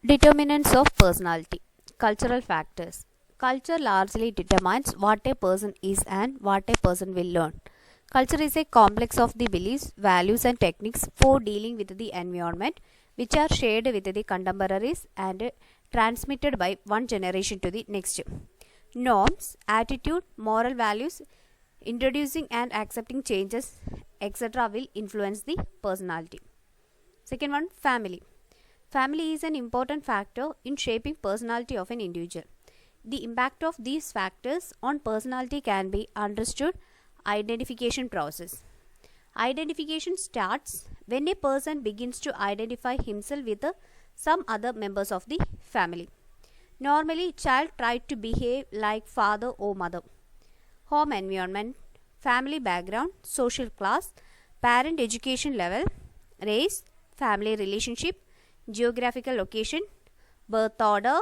Determinants of personality. Cultural factors. Culture largely determines what a person is and what a person will learn. Culture is a complex of the beliefs, values, and techniques for dealing with the environment, which are shared with the contemporaries and transmitted by one generation to the next. Norms, attitude, moral values, introducing and accepting changes, etc., will influence the personality. Second one, family. Family is an important factor in shaping personality of an individual. The impact of these factors on personality can be understood identification process. Identification starts when a person begins to identify himself with some other members of the family. Normally, child try to behave like father or mother. Home environment, family background, social class, parent education level, race, family relationship, geographical location, birth order,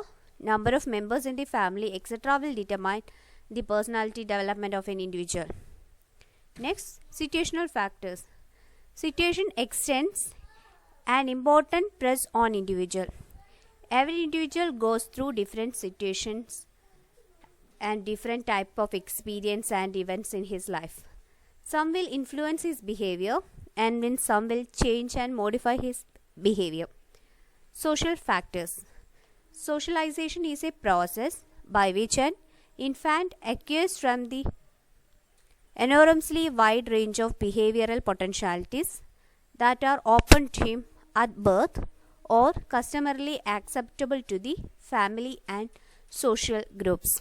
number of members in the family, etc. will determine the personality development of an individual. Next, situational factors. Situation extends an important press on individual. Every individual goes through different situations and different type of experience and events in his life. Some will influence his behavior and then some will change and modify his behavior. Social factors. Socialization is a process by which an infant acquires from the enormously wide range of behavioral potentialities that are open to him at birth or customarily acceptable to the family and social groups.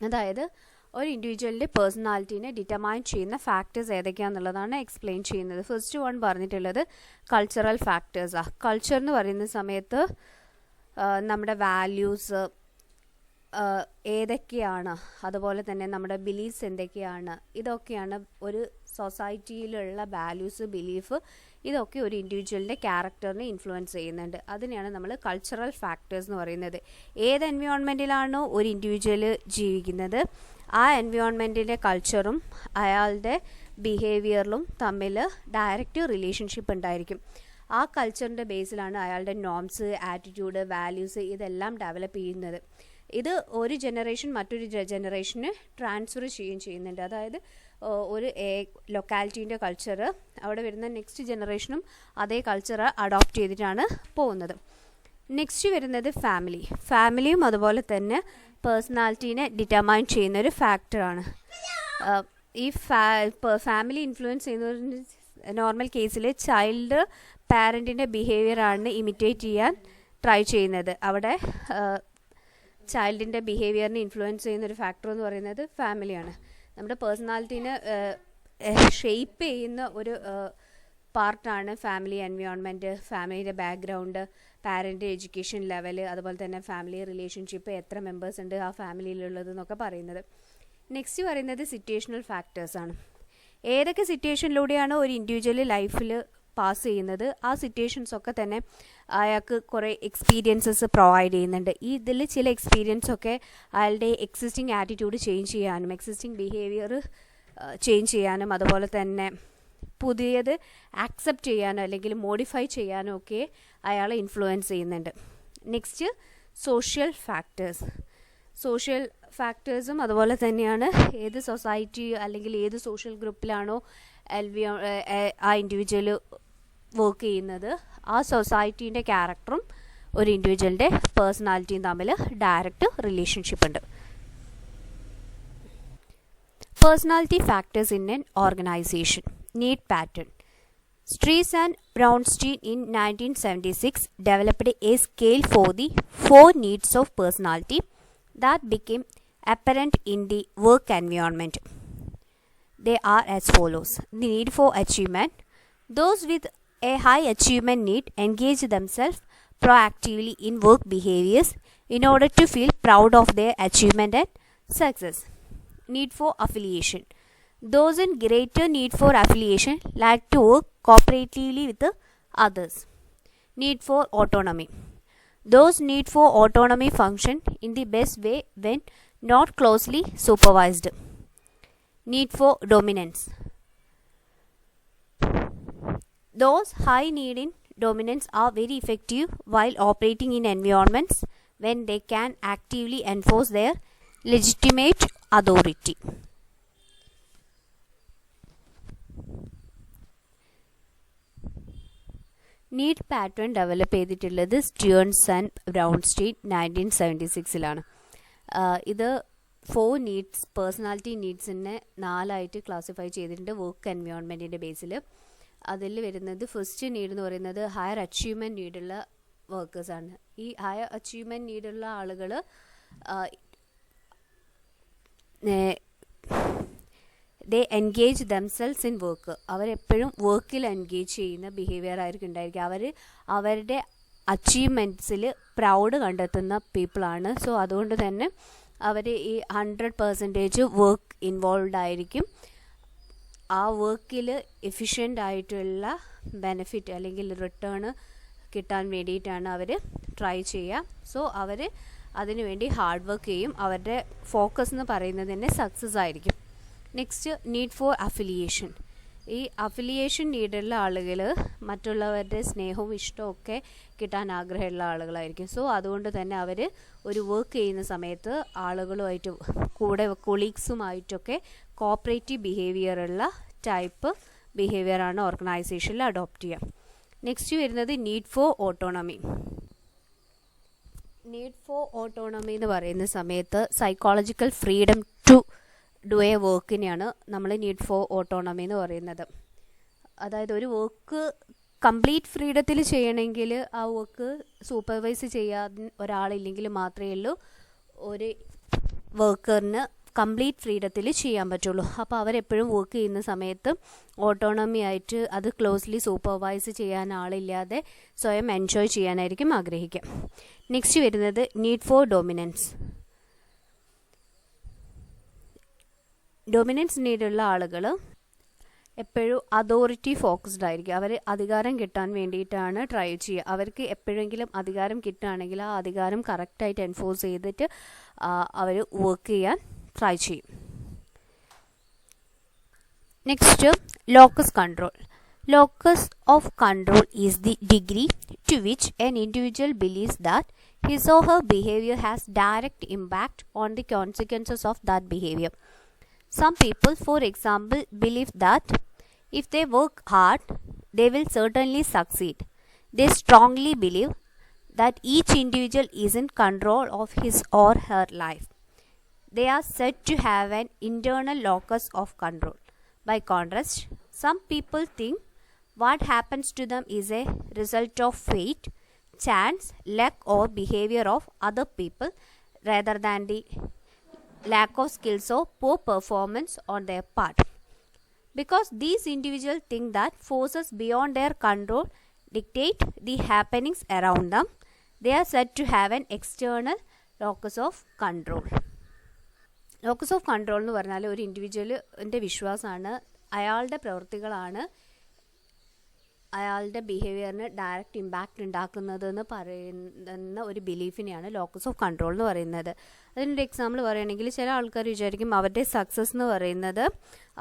അതായത് ഒരു ഇൻഡിവിജ്വലിൻ്റെ പേഴ്സണാലിറ്റീനെ determine ചെയ്യുന്ന factors ഏതൊക്കെയാണെന്നുള്ളതാണ് explain ചെയ്യുന്നത്. First one പറഞ്ഞിട്ടുള്ളത് cultural ഫാക്ടേഴ്സാണ്. Culture എന്ന് പറയുന്ന സമയത്ത് നമ്മുടെ values ഏതൊക്കെയാണ്, അതുപോലെ തന്നെ നമ്മുടെ ബിലീഫ്സ് എന്തൊക്കെയാണ്, ഇതൊക്കെയാണ് ഒരു സൊസൈറ്റിയിലുള്ള വാല്യൂസ്, ബിലീഫ്, ഇതൊക്കെ ഒരു ഇൻഡിവിജ്വലിൻ്റെ ക്യാരക്ടറിനെ ഇൻഫ്ലുവൻസ് ചെയ്യുന്നുണ്ട്. അതിനെയാണ് നമ്മൾ കൾച്ചറൽ ഫാക്ടേഴ്സ് എന്ന് പറയുന്നത്. ഏത് എൻവയോൺമെൻറ്റിലാണോ ഒരു ഇൻഡിവിജ്വൽ ജീവിക്കുന്നത്, ആ എൻവയോൺമെൻറ്റിൻ്റെ കൾച്ചറും അയാളുടെ ബിഹേവിയറിലും തമ്മിൽ ഡയറക്റ്റ് റിലേഷൻഷിപ്പ് ഉണ്ടായിരിക്കും. ആ കൾച്ചറിൻ്റെ ബേസിലാണ് അയാളുടെ നോംസ്, ആറ്റിറ്റ്യൂഡ്, വാല്യൂസ് ഇതെല്ലാം ഡെവലപ്പ് ചെയ്യുന്നത്. ഇത് ഒരു ജനറേഷൻ മറ്റൊരു ജനറേഷന് ട്രാൻസ്ഫർ ചെയ്യുന്നുണ്ട്. അതായത് ഒരു ലൊക്കാലിറ്റീൻ്റെ കൾച്ചർ അവിടെ വരുന്ന നെക്സ്റ്റ് ജനറേഷനും അതേ കൾച്ചർ അഡോപ്റ്റ് ചെയ്തിട്ടാണ് പോകുന്നത്. നെക്സ്റ്റ് വരുന്നത് ഫാമിലി. ഫാമിലിയും അതുപോലെ തന്നെ പേഴ്സണാലിറ്റീനെ ഡിറ്റർമൈൻ ചെയ്യുന്നൊരു ഫാക്ടറാണ്. ഈ ഫാമിലി ഇൻഫ്ലുവൻസ് ചെയ്യുന്ന നോർമൽ കേസിൽ ചൈൽഡ് പാരൻറ്റിൻ്റെ ബിഹേവിയറാണ് ഇമിറ്റേറ്റ് ചെയ്യാൻ ട്രൈ ചെയ്യുന്നത്. അവിടെ ചൈൽഡിൻ്റെ ബിഹേവിയറിനെ ഇൻഫ്ലുവൻസ് ചെയ്യുന്നൊരു ഫാക്ടർ എന്ന് പറയുന്നത് ഫാമിലിയാണ്. നമ്മുടെ പേഴ്സണാലിറ്റീനെ ഷെയ്പ്പ് ചെയ്യുന്ന ഒരു പാർട്ടാണ് ഫാമിലി എൻവയോൺമെൻറ്റ്, ഫാമിലിയുടെ ബാക്ക്ഗ്രൗണ്ട്, പാരൻ്റ് എഡ്യൂക്കേഷൻ ലെവൽ, അതുപോലെ തന്നെ ഫാമിലി റിലേഷൻഷിപ്പ്, എത്ര മെമ്പേഴ്സ് ഉണ്ട് ആ ഫാമിലിയിലുള്ളത് എന്നൊക്കെ പറയുന്നത്. നെക്സ്റ്റ് പറയുന്നത് സിറ്റുവേഷണൽ ഫാക്ടേഴ്സാണ്. ഏതൊക്കെ സിറ്റുവേഷനിലൂടെയാണ് ഒരു ഇൻഡിവിജ്വൽ ലൈഫിൽ പാസ് ചെയ്യുന്നത്, ആ സിറ്റുവേഷൻസൊക്കെ തന്നെ അയാൾക്ക് കുറേ എക്സ്പീരിയൻസസ് പ്രൊവൈഡ് ചെയ്യുന്നുണ്ട്. ഇതിൽ ചില എക്സ്പീരിയൻസൊക്കെ അയാളുടെ എക്സിസ്റ്റിംഗ് ആറ്റിറ്റ്യൂഡ് ചേഞ്ച് ചെയ്യാനും എക്സിസ്റ്റിംഗ് ബിഹേവിയർ ചേഞ്ച് ചെയ്യാനും അതുപോലെ തന്നെ പുതിയത് ആക്സെപ്റ്റ് ചെയ്യാനോ അല്ലെങ്കിൽ മോഡിഫൈ ചെയ്യാനോ ഒക്കെ അയാളെ ഇൻഫ്ലുവൻസ് ചെയ്യുന്നുണ്ട്. Next social factors. സോഷ്യൽ ഫാക്ടേഴ്സും അതുപോലെ തന്നെയാണ് ഏത് സൊസൈറ്റി അല്ലെങ്കിൽ ഏത് സോഷ്യൽ ഗ്രൂപ്പിലാണോ ആ ഇൻഡിവിജ്വൽ വർക്ക് ചെയ്യുന്നത്, ആ സൊസൈറ്റീൻ്റെ ക്യാരക്ടറും ഒരു ഇൻഡിവിജ്വലിൻ്റെ പേഴ്സണാലിറ്റിയും തമ്മിൽ ഡയറക്റ്റ് റിലേഷൻഷിപ്പ് ഉണ്ട്. Personality factors in N organisation. Need pattern. Strees and Brownstein in 1976 developed a scale for the 4 needs of personality that became apparent in the work environment. They are as follows. The need for achievement. Those with a high achievement need engage themselves proactively in work behaviors in order to feel proud of their achievement and success. Need for affiliation. Those in greater need for affiliation like to work cooperatively with others. Need for autonomy. Those need for autonomy function in the best way when not closely supervised. Need for dominance. Those high need in dominants are very effective while operating in environments when they can actively enforce their legitimate authority. Need pattern develop ചെയ്തിട്ടുള്ളത് സ്റ്റുവർട്ട്സ് and ബ്രൗൺസ്റ്റീൻ 1976 ഇത് 4 needs personality നീഡ്സിനെ 4ആയിട്ട് classify ചെയ്തിട്ടുണ്ട് work എൻവയോൺമെൻറ്റിൻ്റെ ബേസിൽ. അതിൽ വരുന്നത് first need എന്ന് പറയുന്നത് higher achievement നീഡുള്ള വർക്കേഴ്സാണ്. ഈ higher achievement നീഡുള്ള ആളുകൾ ദേ engage themselves in work. അവരെപ്പോഴും വർക്കിൽ എൻഗേജ് ചെയ്യുന്ന ബിഹേവിയർ ആയിരിക്കും ഉണ്ടായിരിക്കുക. അവരുടെ അച്ചീവ്മെൻറ്റ്സിൽ പ്രൗഡ് കണ്ടെത്തുന്ന പീപ്പിളാണ്. സോ അതുകൊണ്ട് തന്നെ അവർ ഈ 100% വർക്ക് ഇൻവോൾവ് ആയിരിക്കും. ആ വർക്കിൽ എഫിഷ്യൻ്റ് ആയിട്ടുള്ള ബെനിഫിറ്റ് അല്ലെങ്കിൽ റിട്ടേൺ കിട്ടാൻ വേണ്ടിയിട്ടാണ് അവർ ട്രൈ ചെയ്യുക. സോ അവർ അതിനുവേണ്ടി ഹാർഡ് വർക്ക് ചെയ്യും. അവരുടെ ഫോക്കസ് എന്ന് പറയുന്നത് തന്നെ സക്സസ് ആയിരിക്കും. Next need for affiliation. ഈ അഫിലിയേഷൻ നീഡുള്ള ആളുകൾ മറ്റുള്ളവരുടെ സ്നേഹവും ഇഷ്ടവും ഒക്കെ കിട്ടാൻ ആഗ്രഹമുള്ള ആളുകളായിരിക്കും. സോ അതുകൊണ്ട് തന്നെ അവർ ഒരു വർക്ക് ചെയ്യുന്ന സമയത്ത് ആളുകളുമായിട്ട് കൂടെ കൊളീഗ്സുമായിട്ടൊക്കെ കോപ്പറേറ്റീവ് ബിഹേവിയറുള്ള ടൈപ്പ് ബിഹേവിയറാണ് ഓർഗനൈസേഷനിൽ അഡോപ്റ്റ് ചെയ്യുക. നെക്സ്റ്റ് വരുന്നത് need for autonomy. Need for autonomy എന്ന് പറയുന്ന സമയത്ത് psychological freedom to do a വർക്കിനെയാണ് നമ്മൾ നീഡ് ഫോർ ഓട്ടോണമി എന്ന് പറയുന്നത്. അതായത് ഒരു വർക്ക് കംപ്ലീറ്റ് ഫ്രീഡത്തിൽ ചെയ്യണമെങ്കിൽ ആ വർക്ക് സൂപ്പർവൈസ് ചെയ്യാൻ ഒരാളില്ലെങ്കിൽ മാത്രമേ ഉള്ളൂ ഒരു വർക്കറിന് കംപ്ലീറ്റ് ഫ്രീഡത്തിൽ ചെയ്യാൻ പറ്റുള്ളൂ. അപ്പോൾ അവരെപ്പോഴും വർക്ക് ചെയ്യുന്ന സമയത്ത് ഓട്ടോണമി ആയിട്ട് അത് ക്ലോസ്ലി സൂപ്പർവൈസ് ചെയ്യാൻ ആളില്ലാതെ സ്വയം എൻജോയ് ചെയ്യാനായിരിക്കും ആഗ്രഹിക്കുക. നെക്സ്റ്റ് വരുന്നത് നീഡ് ഫോർ ഡോമിനൻസ്. ഡൊമിനൻസ് നീഡുള്ള ആളുകൾ എപ്പോഴും അതോറിറ്റി ഫോക്കസ്ഡ് ആയിരിക്കും. അവർ അധികാരം കിട്ടാൻ വേണ്ടിയിട്ടാണ് ട്രൈ ചെയ്യുക. അവർക്ക് എപ്പോഴെങ്കിലും അധികാരം കിട്ടുകയാണെങ്കിൽ ആ അധികാരം കറക്റ്റായിട്ട് എൻഫോഴ്സ് ചെയ്തിട്ട് അവർ വർക്ക് ചെയ്യാൻ ട്രൈ ചെയ്യും. Next locus control. Locus of control is the degree to which an individual believes that his or her behaviour has direct impact on the consequences of that behaviour. Some people, for example, believe that if they work hard, they will certainly succeed. They strongly believe that each individual is in control of his or her life. They are said to have an internal locus of control. By contrast, some people think what happens to them is a result of fate, chance, luck, or behavior of other people rather than the lack of skills or poor performance on their part. Because these individuals think that forces beyond their control dictate the happenings around them, they are said to have an external locus of control. Locus of control എന്ന് പറഞ്ഞാൽ ഒരു ഇൻഡിവിജ്വലിൻ്റെ വിശ്വാസമാണ്, അയാളുടെ പ്രവൃത്തികളാണ് അയാളുടെ ബിഹേവിയറിന് direct impact ഉണ്ടാക്കുന്നതെന്ന് പറയുന്ന ഒരു ബിലീഫിനെയാണ് locus of control എന്ന് പറയുന്നത്. അതിനൊരു എക്സാമ്പിൾ പറയുകയാണെങ്കിൽ ചില ആൾക്കാർ വിചാരിക്കും അവരുടെ സക്സസ് എന്ന് പറയുന്നത്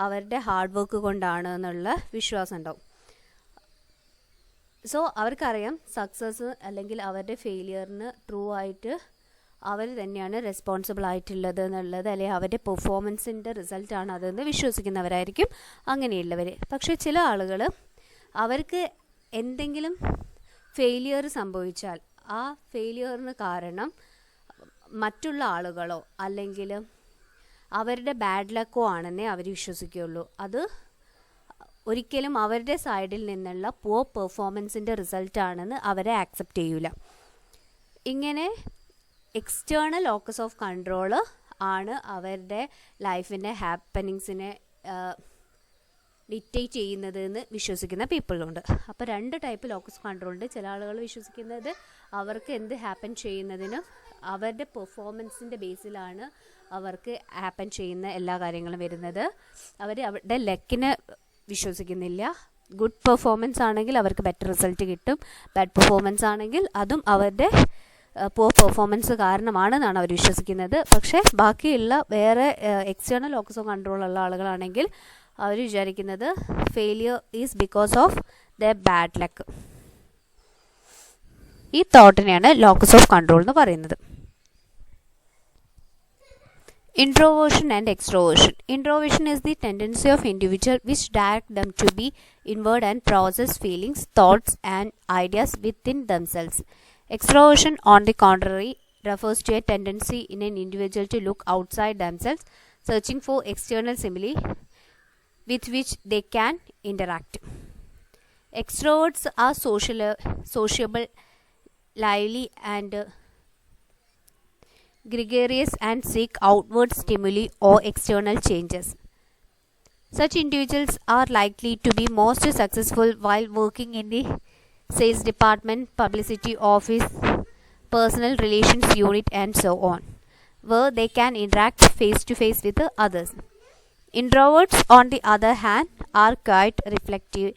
അവരുടെ ഹാർഡ് വർക്ക് കൊണ്ടാണ് എന്നുള്ള വിശ്വാസം ഉണ്ടാവും. സോ അവർക്കറിയാം സക്സസ് അല്ലെങ്കിൽ അവരുടെ ഫെയിലിയറിന് ട്രൂ ആയിട്ട് അവർ തന്നെയാണ് റെസ്പോൺസിബിൾ ആയിട്ടുള്ളത് എന്നുള്ളത്, അല്ലെങ്കിൽ അവരുടെ പെർഫോമൻസിൻ്റെ റിസൾട്ടാണ് അതെന്ന് വിശ്വസിക്കുന്നവരായിരിക്കും അങ്ങനെയുള്ളവർ. പക്ഷേ ചില ആളുകൾ അവർക്ക് എന്തെങ്കിലും ഫെയിലിയർ സംഭവിച്ചാൽ ആ ഫെയിലിയറിന് കാരണം മറ്റുള്ള ആളുകളോ അല്ലെങ്കിൽ അവരുടെ ബാഡ് ലക്കോ ആണെന്നേ അവർ വിശ്വസിക്കുകയുള്ളൂ. അത് ഒരിക്കലും അവരുടെ സൈഡിൽ നിന്നുള്ള പുവർ പെർഫോമൻസിൻ്റെ റിസൾട്ടാണെന്ന് അവരെ ആക്സെപ്റ്റ് ചെയ്യൂല. ഇങ്ങനെ എക്സ്റ്റേണൽ ലോക്കസ് ഓഫ് കൺട്രോൾ ആണ് അവരുടെ ലൈഫിൻ്റെ ഹാപ്പനിങ്സിനെ ഡിക്റ്റേറ്റ് ചെയ്യുന്നതെന്ന് വിശ്വസിക്കുന്ന പീപ്പിളുണ്ട്. അപ്പോൾ 2 ടൈപ്പ് ലോക്കസ് കൺട്രോൾ ഉണ്ട്. ചില ആളുകൾ വിശ്വസിക്കുന്നത് അവർക്ക് എന്ത് ഹാപ്പൻ ചെയ്യുന്നതിനും അവരുടെ പെർഫോമൻസിൻ്റെ ബേസിലാണ് അവർക്ക് ഹാപ്പൻ ചെയ്യുന്ന എല്ലാ കാര്യങ്ങളും വരുന്നത്. അവർ അവരുടെ ലക്കിനെ വിശ്വസിക്കുന്നില്ല. ഗുഡ് പെർഫോമൻസ് ആണെങ്കിൽ അവർക്ക് ബെറ്റർ റിസൾട്ട് കിട്ടും, ബാഡ് പെർഫോമൻസ് ആണെങ്കിൽ അതും അവരുടെ പുവർ പെർഫോമൻസ് കാരണമാണെന്നാണ് അവർ വിശ്വസിക്കുന്നത്. പക്ഷേ ബാക്കിയുള്ള വേറെ എക്സ്റ്റേണൽ ലോക്കസ് ഓഫ് കൺട്രോൾ ഉള്ള ആളുകളാണെങ്കിൽ അവർ വിചാരിക്കുന്നത് failure is because of the bad luck. ഈ തോട്ടിനെയാണ് ലോക്കസ് ഓഫ് കൺട്രോൾ എന്ന് പറയുന്നത്. Introversion and extroversion. Introversion is the tendency of individual which direct them to be inward and process feelings, thoughts and ideas within themselves. Extroversion, on the contrary, refers to a tendency in an individual to look outside themselves, searching for external stimuli with which they can interact. Extroverts are sociable, lively and gregarious and seek outward stimuli or external changes. Such individuals are likely to be most successful while working in the sales department, publicity office, personal relations unit and so on, where they can interact face to face with others. Introverts, on the other hand, are quite reflective,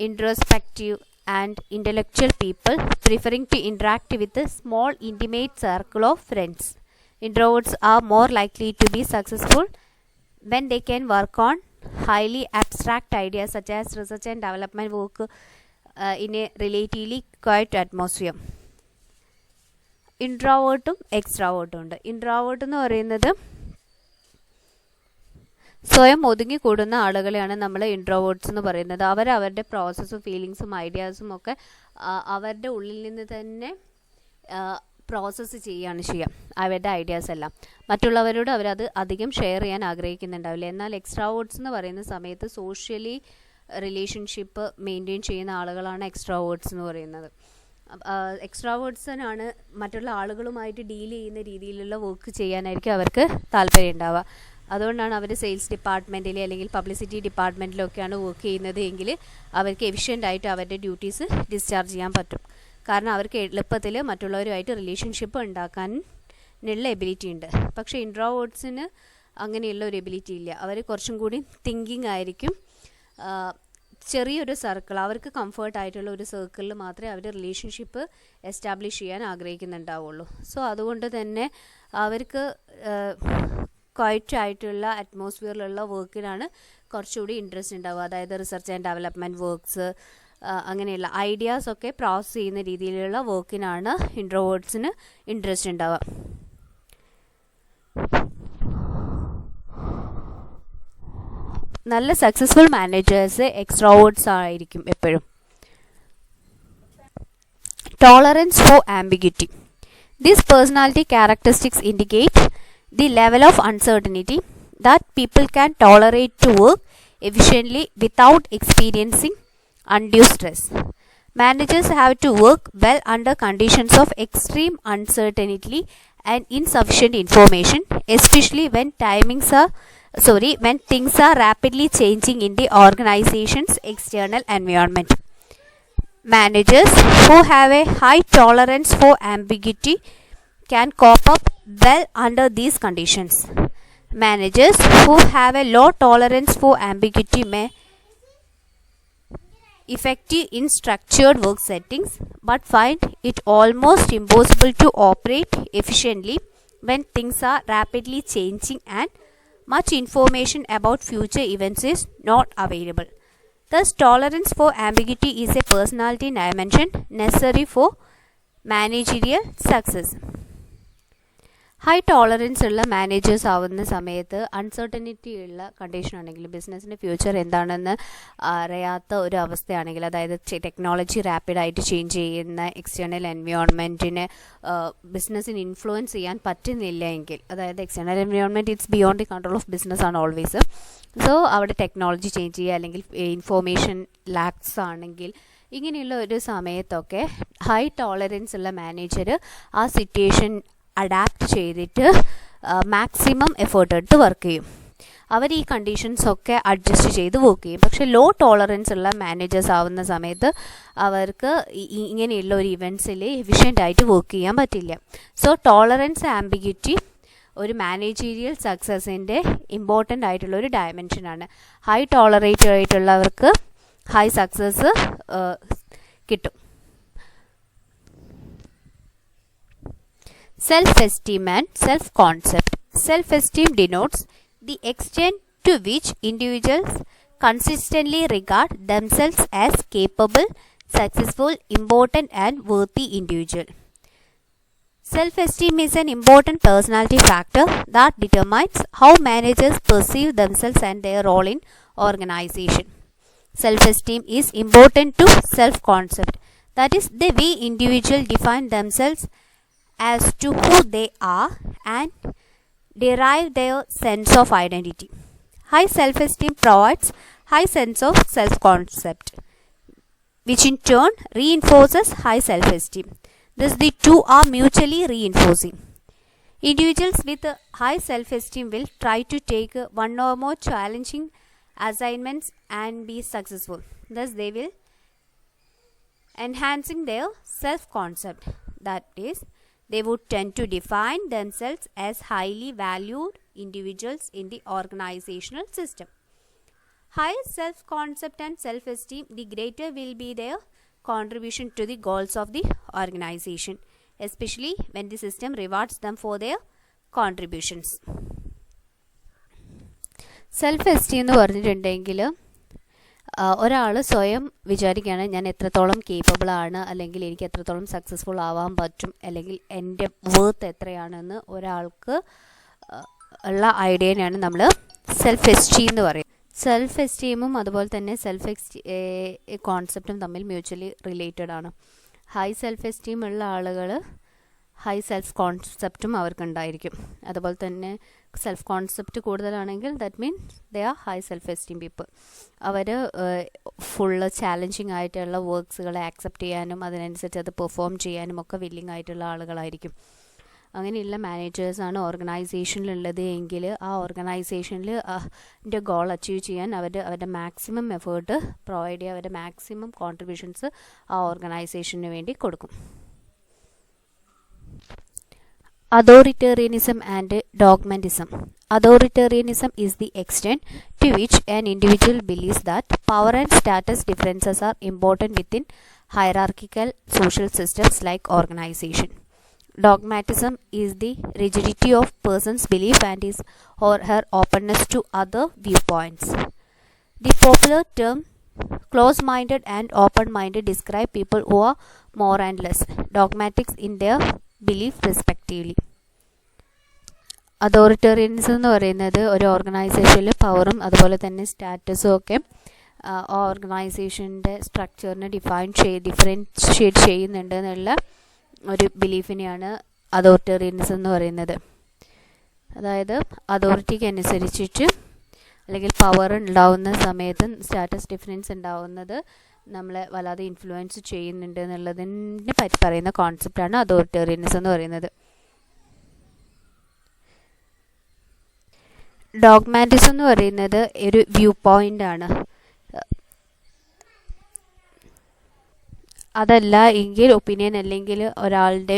introspective and intellectual people, preferring to interact with a small intimate circle of friends. Introverts are more likely to be successful when they can work on highly abstract ideas such as research and development work in a relatively quiet atmosphere. ഇൻട്രോവേർട്ടും എക്സ്ട്രാവേർട്ടും ഉണ്ട്. Introvert എന്ന് പറയുന്നത് സ്വയം ഒതുങ്ങിക്കൂടുന്ന ആളുകളെയാണ് നമ്മൾ ഇൻട്രോവേർട്ട്സ് എന്ന് പറയുന്നത്. അവരുടെ പ്രോസസ്സും ഫീലിങ്സും ഐഡിയാസും ഒക്കെ അവരുടെ ഉള്ളിൽ നിന്ന് തന്നെ പ്രോസസ്സ് ചെയ്യുകയാണ് ചെയ്യുക. അവരുടെ ഐഡിയാസ് എല്ലാം മറ്റുള്ളവരോട് അവരത് അധികം ഷെയർ ചെയ്യാൻ ആഗ്രഹിക്കുന്നുണ്ടാവില്ല. എന്നാൽ എക്സ്ട്രാവേർട്ട്സ് എന്ന് പറയുന്ന സമയത്ത് സോഷ്യലി റിലേഷൻഷിപ്പ് മെയിൻറ്റെയിൻ ചെയ്യുന്ന ആളുകളാണ് എക്സ്ട്രാവേർട്ട്സ് എന്ന് പറയുന്നത്. എക്സ്ട്രാവേർട്ട്സിനാണ് മറ്റുള്ള ആളുകളുമായിട്ട് ഡീൽ ചെയ്യുന്ന രീതിയിലുള്ള വർക്ക് ചെയ്യാനായിരിക്കും അവർക്ക് താല്പര്യം ഉണ്ടാവുക. അതുകൊണ്ടാണ് അവർ സെയിൽസ് ഡിപ്പാർട്ട്മെൻറ്റിൽ അല്ലെങ്കിൽ പബ്ലിസിറ്റി ഡിപ്പാർട്ട്മെൻറ്റിലൊക്കെയാണ് വർക്ക് ചെയ്യുന്നത് എങ്കിൽ അവർക്ക് എഫിഷ്യൻ്റായിട്ട് അവരുടെ ഡ്യൂട്ടീസ് ഡിസ്ചാർജ് ചെയ്യാൻ പറ്റും. കാരണം അവർക്ക് എളുപ്പത്തിൽ മറ്റുള്ളവരുമായിട്ട് റിലേഷൻഷിപ്പ് ഉണ്ടാക്കാനുള്ള എബിലിറ്റി ഉണ്ട്. പക്ഷേ ഇൻട്രോവേർട്ട്സിന് അങ്ങനെയുള്ള ഒരു എബിലിറ്റി ഇല്ല. അവർ കുറച്ചും കൂടി തിങ്കിങ് ആയിരിക്കും. ചെറിയൊരു സർക്കിൾ, അവർക്ക് കംഫർട്ടായിട്ടുള്ള ഒരു സർക്കിളിൽ മാത്രമേ അവർ റിലേഷൻഷിപ്പ് എസ്റ്റാബ്ലിഷ് ചെയ്യാൻ ആഗ്രഹിക്കുന്നുണ്ടാവുള്ളൂ. സോ അതുകൊണ്ട് തന്നെ അവർക്ക് ക്വയറ്റ് ആയിട്ടുള്ള അറ്റ്മോസ്ഫിയറിലുള്ള വർക്കിനാണ് കുറച്ചുകൂടി ഇൻട്രസ്റ്റ് ഉണ്ടാവുക. അതായത് റിസർച്ച് ആൻഡ് ഡെവലപ്മെൻറ്റ് വർക്ക്സ്, അങ്ങനെയുള്ള ഐഡിയാസൊക്കെ പ്രോസസ് ചെയ്യുന്ന രീതിയിലുള്ള വർക്കിനാണ് ഇൻട്രോവേർട്ട്സിന് ഇൻട്രസ്റ്റ് ഉണ്ടാവുക. നല്ല സക്സസ്ഫുൾ മാനേജേഴ്സ് എക്സ്ട്രോവേർട്ട്സ് ആയിരിക്കും എപ്പോഴും. Tolerance four ambiguity. These personality characteristics indicate the level of uncertainty that people can tolerate to work efficiently without experiencing undue stress. Managers have to work well under conditions of extreme uncertainty and insufficient information, especially when things are rapidly changing in the organization's external environment. Managers who have a high tolerance for ambiguity can cope up well under these conditions. Managers who have a low tolerance for ambiguity may effective in structured work settings but find it almost impossible to operate efficiently when things are rapidly changing and much information about future events is not available. Thus, tolerance for ambiguity is a personality dimension necessary for managerial success. High tolerance ഉള്ള managers ആവുന്ന സമയത്ത് uncertainty ഉള്ള condition ആണെങ്കിൽ, ബിസിനസ്സിൻ്റെ future എന്താണെന്ന് അറിയാത്ത ഒരു അവസ്ഥയാണെങ്കിൽ, അതായത് ടെക്നോളജി റാപ്പിഡായിട്ട് ചേഞ്ച് ചെയ്യുന്ന എക്സ്റ്റേണൽ എൻവയോൺമെൻറ്റിന് ബിസിനസ്സിന് ഇൻഫ്ലുവൻസ് ചെയ്യാൻ പറ്റുന്നില്ല എങ്കിൽ, അതായത് external environment it's beyond the control of business ആണ് ഓൾവേസ്. സോ അവിടെ ടെക്നോളജി ചേഞ്ച് ചെയ്യുക അല്ലെങ്കിൽ ഇൻഫോർമേഷൻ ലാക്സ് ആണെങ്കിൽ, ഇങ്ങനെയുള്ള ഒരു സമയത്തൊക്കെ ഹൈ ടോളറൻസ് ഉള്ള മാനേജർ ആ സിറ്റുവേഷൻ അഡാപ്റ്റ് ചെയ്തിട്ട് മാക്സിമം എഫേർട്ട് എടുത്ത് വർക്ക് ചെയ്യും. അവർ ഈ കണ്ടീഷൻസൊക്കെ അഡ്ജസ്റ്റ് ചെയ്ത് വർക്ക് ചെയ്യും. പക്ഷേ ലോ ടോളറൻസ് ഉള്ള മാനേജേഴ്സ് ആവുന്ന സമയത്ത് അവർക്ക് ഇങ്ങനെയുള്ള ഒരു ഇവൻറ്റ്സിൽ എഫിഷ്യൻ്റായിട്ട് വർക്ക് ചെയ്യാൻ പറ്റില്ല. സോ ടോളറൻസ് ആംബിഗ്വിറ്റി ഒരു മാനേജീരിയൽ സക്സസിൻ്റെ ഇമ്പോർട്ടൻ്റ് ആയിട്ടുള്ളൊരു ഡയമെൻഷനാണ്. ഹൈ ടോളറേറ്റ് ആയിട്ടുള്ളവർക്ക് ഹൈ സക്സസ് കിട്ടും. Self-esteem and self-concept. Self-esteem denotes the extent to which individuals consistently regard themselves as capable, successful, important, and worthy individual. Self-esteem is an important personality factor that determines how managers perceive themselves and their role in organization. Self-esteem is important to self-concept. That is the way individuals define themselves as to who they are and derive their sense of identity. High self-esteem provides high sense of self-concept, which in turn reinforces high self-esteem. Thus, the two are mutually reinforcing. Individuals with a high self-esteem will try to take one or more challenging assignments and be successful. Thus, they will enhancing their self-concept. That is, they would tend to define themselves as highly valued individuals in the organizational system. Higher self-concept and self-esteem, the greater will be their contribution to the goals of the organization, especially when the system rewards them for their contributions. Self-esteem എന്ന് പറഞ്ഞിട്ടുണ്ടെങ്കിൽ ഒരാൾ സ്വയം വിചാരിക്കുകയാണ് ഞാൻ എത്രത്തോളം കേപ്പബിളാണ്, അല്ലെങ്കിൽ എനിക്ക് എത്രത്തോളം സക്സസ്ഫുൾ ആവാൻ പറ്റും, അല്ലെങ്കിൽ എൻ്റെ വർത്ത് എത്രയാണെന്ന് ഒരാൾക്ക് ഉള്ള ഐഡിയനെയാണ് നമ്മൾ സെൽഫ് എസ്റ്റീം എന്ന് പറയുന്നത്. സെൽഫ് എസ്റ്റീമും അതുപോലെ തന്നെ കോൺസെപ്റ്റും തമ്മിൽ മ്യൂച്വലി റിലേറ്റഡ് ആണ്. ഹൈ സെൽഫ് എസ്റ്റീം ഉള്ള ആളുകൾ ഹൈ സെൽഫ് കോൺസെപ്റ്റും അവർക്കുണ്ടായിരിക്കും. അതുപോലെ തന്നെ സെൽഫ് കോൺസെപ്റ്റ് കൂടുതലാണെങ്കിൽ that means they are high self esteem people. അവർ ഫുള്ള് ചാലഞ്ചിങ് ആയിട്ടുള്ള വർക്ക്സുകളെ ആക്സെപ്റ്റ് ചെയ്യാനും അതിനനുസരിച്ച് അത് പെർഫോം ചെയ്യാനും ഒക്കെ വില്ലിങ് ആയിട്ടുള്ള ആളുകളായിരിക്കും. അങ്ങനെയുള്ള മാനേജേഴ്സാണ് ഓർഗനൈസേഷനിലുള്ളത് എങ്കിൽ ആ ഓർഗനൈസേഷനിൽ ഗോൾ അച്ചീവ് ചെയ്യാൻ അവരുടെ മാക്സിമം എഫേർട്ട് പ്രൊവൈഡ് ചെയ്യുക, അവരുടെ മാക്സിമം കോൺട്രിബ്യൂഷൻസ് ആ ഓർഗനൈസേഷന് വേണ്ടി കൊടുക്കും. Authoritarianism and dogmatism. Authoritarianism is the extent to which an individual believes that power and status differences are important within hierarchical social systems like organization. Dogmatism is the rigidity of person's belief and his or her openness to other viewpoints. The popular term close-minded and open-minded describe people who are more and less dogmatic in their belief respectively. Authoritarianism എന്ന് പറയുന്നത് ഒരു ഓർഗനൈസേഷനിൽ പവറും അതുപോലെ തന്നെ സ്റ്റാറ്റസും ഒക്കെ ഓർഗനൈസേഷൻ്റെ സ്ട്രക്ചറിനെ differentiate ചെയ്യുന്നുണ്ട് എന്നുള്ള ഒരു ബിലീഫിനെയാണ് അതോറിറ്റേറിയനിസം എന്ന് പറയുന്നത്. അതായത് അതോറിറ്റിക്ക് അനുസരിച്ചിട്ട് അല്ലെങ്കിൽ പവർ ഉണ്ടാവുന്ന സമയത്ത് സ്റ്റാറ്റസ് ഡിഫറൻസ് ഉണ്ടാവുന്നത് നമ്മളെ വല്ലാതെ ഇൻഫ്ലുവൻസ് ചെയ്യുന്നുണ്ട് എന്നുള്ളതിനെ പറ്റി പറയുന്ന കോൺസെപ്റ്റാണ് അതോറിറ്റേറിയനിസം എന്ന് പറയുന്നത്. ഡോഗ്മാറ്റിസം എന്ന് പറയുന്നത് ഒരു വ്യൂ പോയിന്റ് ആണ്. അതല്ല എങ്കിൽ ഒപ്പീനിയൻ അല്ലെങ്കിൽ ഒരാളുടെ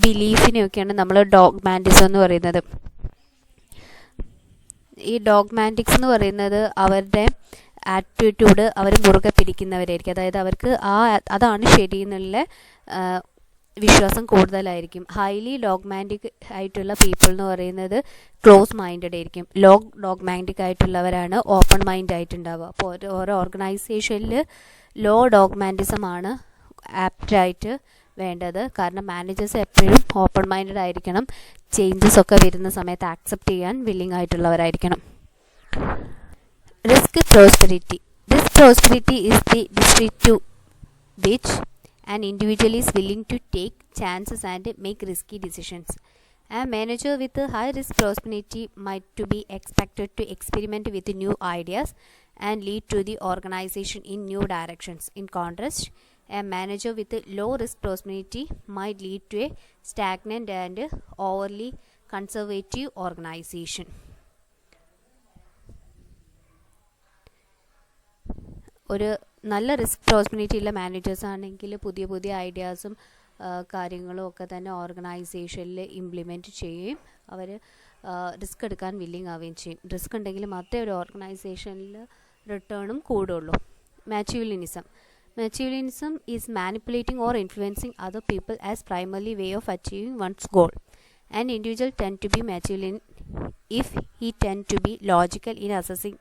ബിലീഫിനെയൊക്കെയാണ് നമ്മൾ ഡോഗ്മാറ്റിസം എന്ന് പറയുന്നത്. ഈ ഡോഗ്മാറ്റിക്സ് എന്ന് പറയുന്നത് അവരുടെ ആറ്റിറ്റ്യൂഡ് അവർ മുറുകെ പിടിക്കുന്നവരായിരിക്കും. അതായത് അവർക്ക് അതാണ് ശരിയെന്നുള്ള വിശ്വാസം കൂടുതലായിരിക്കും. ഹൈലി ഡോഗ്മാറ്റിക് ആയിട്ടുള്ള പീപ്പിൾ എന്ന് പറയുന്നത് ക്ലോസ് മൈൻഡഡ് ആയിരിക്കും. ഡോഗ്മാറ്റിക് ആയിട്ടുള്ളവരാണ് ഓപ്പൺ മൈൻഡ് ആയിട്ടുണ്ടാവുക. അപ്പോൾ ഓരോ ഓർഗനൈസേഷനിൽ ഡോഗ്മാറ്റിസം ആണ് ആപ്റ്റായിട്ട് വേണ്ടത്. കാരണം മാനേജേഴ്സ് എപ്പോഴും ഓപ്പൺ മൈൻഡഡ് ആയിരിക്കണം. ചേഞ്ചസ് ഒക്കെ വരുന്ന സമയത്ത് ആക്സെപ്റ്റ് ചെയ്യാൻ willing ആയിട്ടുള്ളവരായിരിക്കണം. Risk prosperity. This prosperity is the degree to which an individual is willing to take chances and make risky decisions. A manager with a high risk prosperity might to be expected to experiment with new ideas and lead to the organization in new directions. In contrast, a manager with a low risk prosperity might lead to a stagnant and overly conservative organization. ഒരു നല്ല risk prosperity ഉള്ള managers ആണെങ്കിൽ പുതിയ പുതിയ ഐഡിയാസും കാര്യങ്ങളും ഒക്കെ തന്നെ ഓർഗനൈസേഷനിൽ ഇംപ്ലിമെൻറ്റ് ചെയ്യുകയും അവർ റിസ്ക് എടുക്കാൻ വില്ലിങ് ആവുകയും ചെയ്യും. റിസ്ക് ഉണ്ടെങ്കിൽ മാത്രമേ ഒരു ഓർഗനൈസേഷനിൽ റിട്ടേണും കൂടുള്ളൂ. Machiavellianism is manipulating or influencing other people as primary way of achieving one's goal. An individual tend to be Machiavellian if he tend to be logical in assessing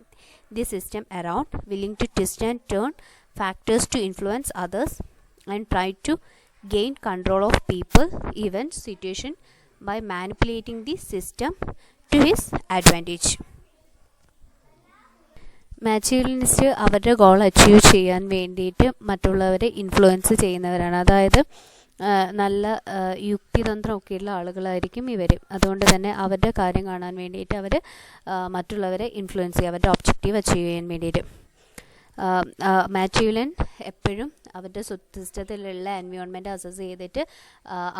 the system around, willing to twist and turn factors to influence others, and try to gain control of people, events, situation by manipulating the system to his advantage. മാറ്റീരിയലിസ്റ്റ് അവരുടെ goal achieve ചെയ്യാൻ വേണ്ടിയിട്ട് മറ്റുള്ളവരെ influence ചെയ്യുന്നവരാണ്. അതായത് നല്ല യുക്തിതന്ത്രമൊക്കെയുള്ള ആളുകളായിരിക്കും ഇവർ. അതുകൊണ്ട് തന്നെ അവരുടെ കാര്യം കാണാൻ വേണ്ടിയിട്ട് അവർ മറ്റുള്ളവരെ ഇൻഫ്ലുവൻസ് ചെയ്യുക, അവരുടെ ഒബ്ജക്റ്റീവ് അച്ചീവ് ചെയ്യാൻ വേണ്ടിയിട്ട്. മാറ്റീരിയലൻ എപ്പോഴും അവരുടെ സിസ്റ്റത്തിലുള്ള എൻവയോൺമെൻറ്റ് അസസ് ചെയ്തിട്ട്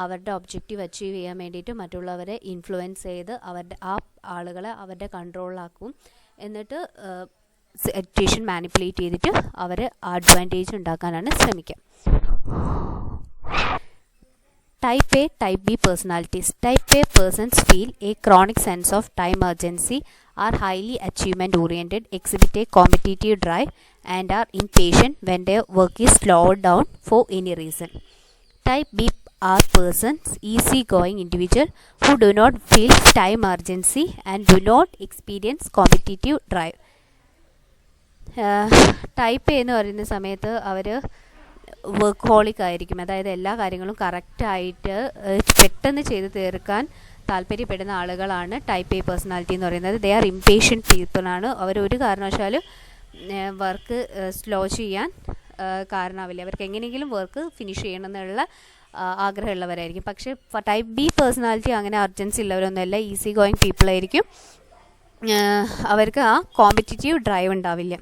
അവരുടെ ഒബ്ജക്റ്റീവ് അച്ചീവ് ചെയ്യാൻ വേണ്ടിയിട്ട് മറ്റുള്ളവരെ ഇൻഫ്ലുവൻസ് ചെയ്ത് ആ ആളുകളെ അവരുടെ കൺട്രോളിലാക്കും. എന്നിട്ട് സിറ്റുവേഷൻ മാനിപ്പുലേറ്റ് ചെയ്തിട്ട് അവർ അഡ്വാൻറ്റേജ് ഉണ്ടാക്കാനാണ് ശ്രമിക്കുക. Type A, Type B personalities. Type A persons feel a chronic sense of time urgency, are highly achievement oriented, exhibit a competitive drive, and are impatient when their work is slowed down for any reason. Type B are persons, easygoing individual who do not feel time urgency and do not experience competitive drive. Type A എന്ന് പറയുന്ന സമയത്ത് അവർ work holic ആയിരിക്കും. അതായത് എല്ലാ കാര്യങ്ങളും കറക്റ്റായിട്ട് പെട്ടെന്ന് ചെയ്ത് തീർക്കാൻ താല്പര്യപ്പെടുന്ന ആളുകളാണ് ടൈപ്പ് എ പേഴ്സണാലിറ്റി എന്ന് പറയുന്നത്. ദേ ആർ ഇംപേഷ്യൻറ്റ് പീപ്പിളാണ്. അവരൊരു കാരണവശാലും വർക്ക് സ്ലോ ചെയ്യാൻ കാരണമാവില്ല. അവർക്ക് എങ്ങനെയെങ്കിലും വർക്ക് ഫിനിഷ് ചെയ്യണമെന്നുള്ള ആഗ്രഹമുള്ളവരായിരിക്കും. പക്ഷേ ടൈപ്പ് ബി പേഴ്സണാലിറ്റി അങ്ങനെ അർജൻസി ഉള്ളവരൊന്നുമല്ല, ഈസി ഗോയിങ് പീപ്പിളായിരിക്കും. അവർക്ക് ആ കോമ്പറ്റിറ്റീവ് ഡ്രൈവ് ഉണ്ടാവില്ല.